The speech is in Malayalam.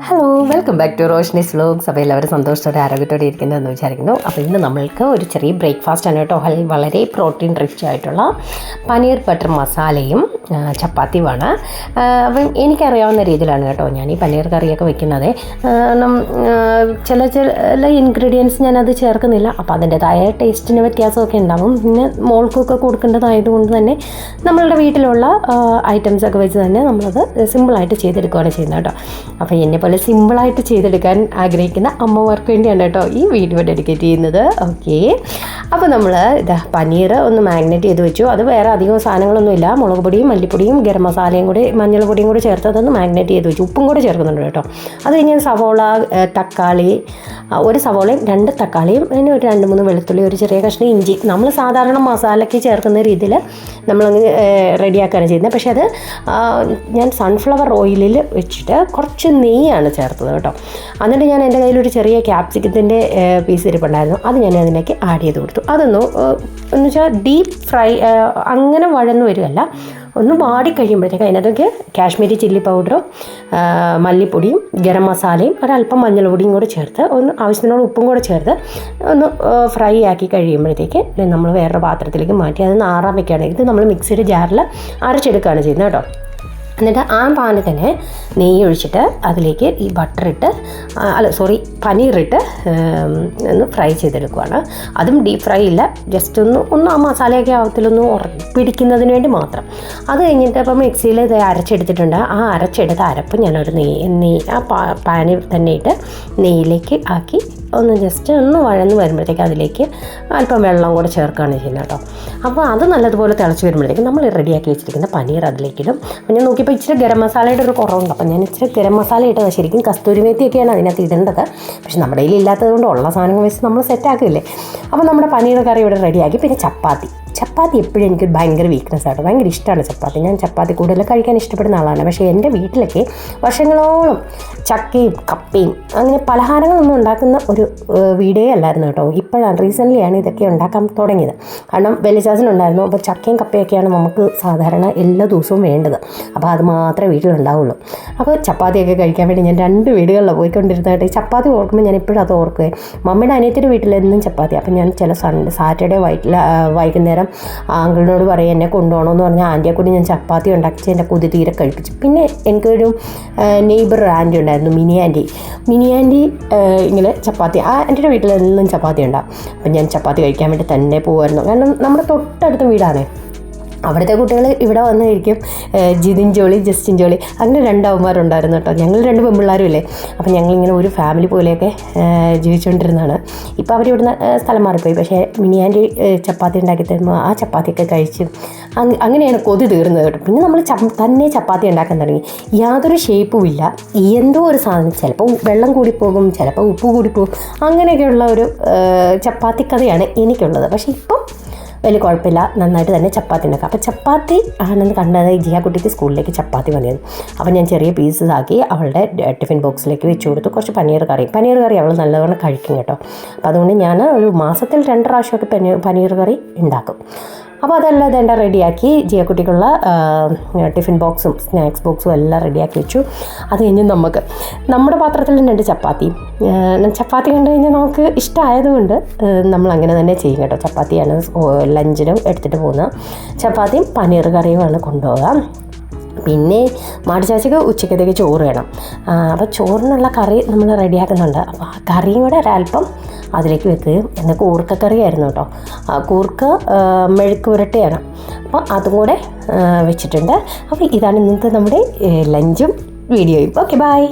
Hello, welcome back to Roshni's vlogs. അപ്പോൾ എല്ലാവരും സന്തോഷത്തോടെ ആരോഗ്യത്തോടെ ഇരിക്കുന്നതെന്ന് വിചാരിക്കുന്നു. അപ്പോൾ ഇന്ന് നമ്മൾക്ക് ഒരു ചെറിയ ബ്രേക്ക്ഫാസ്റ്റ് ആണ് കേട്ടോ. വളരെ പ്രോട്ടീൻ റിച്ച് ആയിട്ടുള്ള പനീർ ബട്ടർ മസാലയും ചപ്പാത്തിയുമാണ്. അപ്പം എനിക്കറിയാവുന്ന രീതിയിലാണ് കേട്ടോ ഞാൻ ഈ പനീർ കറിയൊക്കെ വെക്കുന്നത്. ചില ഇൻഗ്രീഡിയൻസ് ഞാനത് ചേർക്കുന്നില്ല. അപ്പോൾ അതിൻ്റെതായ ടേസ്റ്റിന് വ്യത്യാസമൊക്കെ ഉണ്ടാവും. പിന്നെ മോൾക്കൊക്കെ കൊടുക്കേണ്ടതായതുകൊണ്ട് തന്നെ നമ്മളുടെ വീട്ടിലുള്ള ഐറ്റംസൊക്കെ വെച്ച് തന്നെ നമ്മളത് സിമ്പിളായിട്ട് ചെയ്തെടുക്കുകയാണ് ചെയ്യുന്നത് കേട്ടോ. അപ്പോൾ എന്നെപ്പോലെ സിമ്പിളായിട്ട് ചെയ്തെടുക്കാൻ ആഗ്രഹിക്കുന്ന അമ്മമാർക്ക് വേണ്ടിയാണ് കേട്ടോ ഈ വീഡിയോ ഡെഡിക്കേറ്റ് ചെയ്യുന്നത്. ഓക്കെ, അപ്പോൾ നമ്മൾ പനീർ ഒന്ന് മാഗ്നേറ്റ് ചെയ്ത് വെച്ചു. അത് വേറെ അധികം സാധനങ്ങളൊന്നുമില്ല. മുളക് പൊടിയും മല്ലിപ്പൊടിയും ഗരം മസാലയും കൂടി മഞ്ഞൾപ്പൊടിയും കൂടി ചേർത്ത് അതൊന്ന് മാഗ്നേറ്റ് ചെയ്ത് വെച്ചു. ഉപ്പും കൂടി ചേർക്കുന്നുണ്ട് കേട്ടോ. അത് കഴിഞ്ഞ് സവോള, തക്കാളി, ഒരു സവോളയും 2 തക്കാളിയും, പിന്നെ ഒരു 2-3 വെളുത്തുള്ളി, ഒരു ചെറിയ കഷ്ണം ഇഞ്ചി. നമ്മൾ സാധാരണ മസാലയ്ക്ക് ചേർക്കുന്ന രീതിയിൽ നമ്മളങ്ങ് റെഡിയാക്കുകയാണ് ചെയ്യുന്നത്. പക്ഷേ അത് ഞാൻ സൺഫ്ലവർ ഓയിലിൽ വെച്ചിട്ട് കുറച്ച് നെയ്യാണ് ചേർത്തത് കേട്ടോ. എന്നിട്ട് ഞാൻ എൻ്റെ കയ്യിലൊരു ചെറിയ ക്യാപ്സിക്കത്തിൻ്റെ പീസ് ഇരിപ്പുണ്ടായിരുന്നു. അത് ഞാൻ അതിലേക്ക് ആഡ് ചെയ്ത് കൊടുത്തു. അതൊന്ന് എന്ന് വെച്ചാൽ ഡീപ്പ് ഫ്രൈ അങ്ങനെ വഴന്നു വരുമല്ല, ഒന്ന് വാടിക്കഴിയുമ്പോഴത്തേക്ക് അതിനകത്തൊക്കെ കാശ്മീരി ചില്ലി പൗഡറും മല്ലിപ്പൊടിയും ഗരം മസാലയും ഒരല്പം മഞ്ഞൾപ്പൊടിയും കൂടെ ചേർത്ത് ഒന്ന് ആവശ്യത്തിനോട് ഉപ്പും കൂടെ ചേർത്ത് ഒന്ന് ഫ്രൈ ആക്കി കഴിയുമ്പോഴത്തേക്ക് നമ്മൾ വേറൊരു പാത്രത്തിലേക്ക് മാറ്റി അത് ആറാൻ വെക്കുകയാണ്. ഇത് നമ്മൾ മിക്സിയുടെ ജാറിൽ അരച്ചെടുക്കുകയാണ് ചെയ്യുന്നത് കേട്ടോ. എന്നിട്ട് ആ പാനിൽ തന്നെ നെയ്യ് ഒഴിച്ചിട്ട് അതിലേക്ക് ഈ പനീറിട്ട് ഒന്ന് ഫ്രൈ ചെയ്തെടുക്കുകയാണ്. അതും ഡീപ്പ് ഫ്രൈ ഇല്ല, ജസ്റ്റ് ഒന്ന് ആ മസാലയൊക്കെ ആവത്തിലൊന്ന് പിടിക്കുന്നതിന് വേണ്ടി മാത്രം. അത് കഴിഞ്ഞിട്ട് ഇപ്പം മിക്സിയിൽ ഇത് അരച്ചെടുത്തിട്ടുണ്ട്. ആ അരച്ചെടുത്ത അരപ്പ് ഞാനൊരു ആ പാനിൽ തന്നെ ഇട്ട് നെയ്യിലേക്ക് ആക്കി ഒന്ന് ജസ്റ്റ് ഒന്ന് വഴന്ന് വരുമ്പോഴത്തേക്ക് അതിലേക്ക് അല്പം വെള്ളം കൂടെ ചേർക്കുകയാണ് ചെയ്യുന്നത് കേട്ടോ. അപ്പോൾ അത് നല്ലതുപോലെ തിളച്ച് വരുമ്പോഴത്തേക്ക് നമ്മൾ റെഡിയാക്കി വെച്ചിരിക്കുന്ന പനീർ അതിലേക്കിടും. അപ്പോൾ ഞാൻ നോക്കിയപ്പോൾ ഇച്ചിരി ഗരം മസാലയുടെ ഒരു കുറവുണ്ട്. അപ്പോൾ ഞാൻ ഇച്ചിരി ഗരം മസാല ഇട്ടത് ശരിക്കും കസ്തൂരി മേത്തിയൊക്കെയാണ് അതിനകത്ത് ഇടേണ്ടത്. പക്ഷെ നമ്മുടെ കയ്യിൽ ഇല്ലാത്തത് കൊണ്ട് ഉള്ള സാധനങ്ങൾ വെച്ച് നമ്മൾ സെറ്റാക്കില്ലേ. അപ്പോൾ നമ്മുടെ പനീർ കറി ഇവിടെ റെഡിയാക്കി. പിന്നെ ചപ്പാത്തി എപ്പോഴും എനിക്ക് ഭയങ്കര വീക്ക്നെസ് ആട്ടോ. ഭയങ്കര ഇഷ്ടമാണ് ചപ്പാത്തി. ഞാൻ ചപ്പാത്തി കൂടുതൽ കഴിക്കാൻ ഇഷ്ടപ്പെടുന്ന ആളാണ്. പക്ഷേ എൻ്റെ വീട്ടിലേക്ക് വർഷങ്ങളോളം ചക്കയും കപ്പയും അങ്ങനെ പലഹാരങ്ങളൊന്നും ഉണ്ടാക്കുന്ന ഒരു വീടേ അല്ലായിരുന്നു കേട്ടോ. ഇപ്പോഴാണ് റീസെൻ്റ്ലിയാണ് ഇതൊക്കെ ഉണ്ടാക്കാൻ തുടങ്ങിയത്. കാരണം വെല്ലിച്ചാച്ചനുണ്ടായിരുന്നു. അപ്പോൾ ചക്കയും കപ്പയൊക്കെയാണ് നമുക്ക് സാധാരണ എല്ലാ ദിവസവും വേണ്ടത്. അപ്പോൾ അത് മാത്രമേ വീട്ടിലുണ്ടാവുള്ളൂ. അപ്പോൾ ചപ്പാത്തിയൊക്കെ കഴിക്കാൻ വേണ്ടി ഞാൻ 2 വീടുകളിലാണ് പോയിക്കൊണ്ടിരുന്നതായിട്ട്. ചപ്പാത്തി ഓർക്കുമ്പോൾ ഞാൻ എപ്പോഴും അത് ഓർക്കുകയും മമ്മിയുടെ അനിയത്തിൻ്റെ വീട്ടിലെന്നും ചപ്പാത്തി. അപ്പോൾ ഞാൻ ചില സാറ്റർഡേ വൈകുന്നേരം അങ്കിളിനോട് പറയും എന്നെ കൊണ്ടുപോകണമെന്ന് പറഞ്ഞാൽ ആൻറ്റിയെ കൂടി ഞാൻ ചപ്പാത്തി ഉണ്ടാക്കിച്ച് എൻ്റെ കൊതി തീരെ കഴിപ്പിച്ചു. പിന്നെ എനിക്കൊരു നെയ്ബർ ആൻറ്റി ഉണ്ടായിരുന്നു, മിനി ആൻറ്റി ഇങ്ങനെ ചപ്പാത്തി എൻ്റെ വീട്ടിലെന്നും ചപ്പാത്തി ഉണ്ടാകും. അപ്പം ഞാൻ ചപ്പാത്തി കഴിക്കാൻ വേണ്ടി തന്നെ പോകുമായിരുന്നു. കാരണം നമ്മുടെ തൊട്ടടുത്ത വീടാണ്. അവിടുത്തെ കുട്ടികൾ ഇവിടെ വന്ന് കഴിക്കും. ജിതിൻ ജോളി, ജസ്റ്റിൻ ജോളി, അങ്ങനെ 2 അവന്മാരുണ്ടായിരുന്നു കേട്ടോ. ഞങ്ങൾ 2 പെൺപിള്ളേരും ഇല്ലേ. അപ്പം ഞങ്ങളിങ്ങനെ ഒരു ഫാമിലി പോലെയൊക്കെ ജീവിച്ചുകൊണ്ടിരുന്നതാണ്. ഇപ്പോൾ അവരിവിടുന്ന് സ്ഥലം മാറിപ്പോയി. പക്ഷേ മിനി ആൻറ്റി ചപ്പാത്തി ഉണ്ടാക്കി തരുമ്പോൾ ആ ചപ്പാത്തിയൊക്കെ കഴിച്ചും അങ്ങനെയാണ് കൊതി തീർന്നത് കേട്ടോ. പിന്നെ നമ്മൾ തന്നെ ചപ്പാത്തി ഉണ്ടാക്കാൻ തുടങ്ങി. യാതൊരു ഷേപ്പും ഇല്ല. എന്തോ ഒരു സാധനം, ചിലപ്പോൾ വെള്ളം കൂടിപ്പോകും, ചിലപ്പോൾ ഉപ്പ് കൂടിപ്പോകും. അങ്ങനെയൊക്കെയുള്ള ഒരു ചപ്പാത്തി കഥയാണ് എനിക്കുള്ളത്. പക്ഷേ ഇപ്പം വലിയ കുഴപ്പമില്ല, നന്നായിട്ട് തന്നെ ചപ്പാത്തി ഉണ്ടാക്കാം. അപ്പോൾ ചപ്പാത്തി ആണെന്ന് കണ്ടത് ജിയ കുട്ടിക്ക് സ്കൂളിലേക്ക് ചപ്പാത്തി മതിയായിരുന്നു. അപ്പോൾ ഞാൻ ചെറിയ പീസസ് ആക്കി അവളുടെ ടിഫിൻ ബോക്സിലേക്ക് വെച്ച് കൊടുത്തു. കുറച്ച് പനീർ കറി അവൾ നല്ലവണ്ണം കഴിക്കും കേട്ടോ. അപ്പോൾ അതുകൊണ്ട് ഞാൻ ഒരു മാസത്തിൽ 2 പ്രാവശ്യമൊക്കെ പനീർ കറി ഉണ്ടാക്കും. അപ്പോൾ അതെല്ലാം ഇതെല്ലാം റെഡിയാക്കി ജിയക്കുട്ടിക്കുള്ള ടിഫിൻ ബോക്സും സ്നാക്സ് ബോക്സും എല്ലാം റെഡിയാക്കി വെച്ചു. അത് കഴിഞ്ഞ് നമ്മുടെ പാത്രത്തിൽ 2 ചപ്പാത്തി കണ്ടു കഴിഞ്ഞാൽ നമുക്ക് ഇഷ്ടമായതുകൊണ്ട് നമ്മൾ അങ്ങനെ തന്നെ ചെയ്യും കേട്ടോ. ചപ്പാത്തിയാണ് ലഞ്ചിനും എടുത്തിട്ട് പോകുന്നത്. ചപ്പാത്തിയും പനീർ കറിയുമാണ് കൊണ്ടുപോകാം. പിന്നെ മാടിച്ചാച്ചിക്ക് ഉച്ചക്കത്തേക്ക് ചോറ് വേണം. അപ്പോൾ ചോറിനുള്ള കറി നമ്മൾ റെഡിയാക്കുന്നുണ്ട്. അപ്പോൾ ആ കറിയും കൂടെ ഒരല്പം അതിലേക്ക് വെക്കുകയും എന്നാൽ കൂർക്കക്കറിയായിരുന്നു കേട്ടോ. കൂർക്ക മെഴുക്ക് പുരട്ടിയാണ്. അപ്പോൾ അതും കൂടെ വെച്ചിട്ടുണ്ട്. അപ്പോൾ ഇതാണ് ഇന്നത്തെ നമ്മുടെ ലഞ്ചും വീഡിയോയും. Okay, by.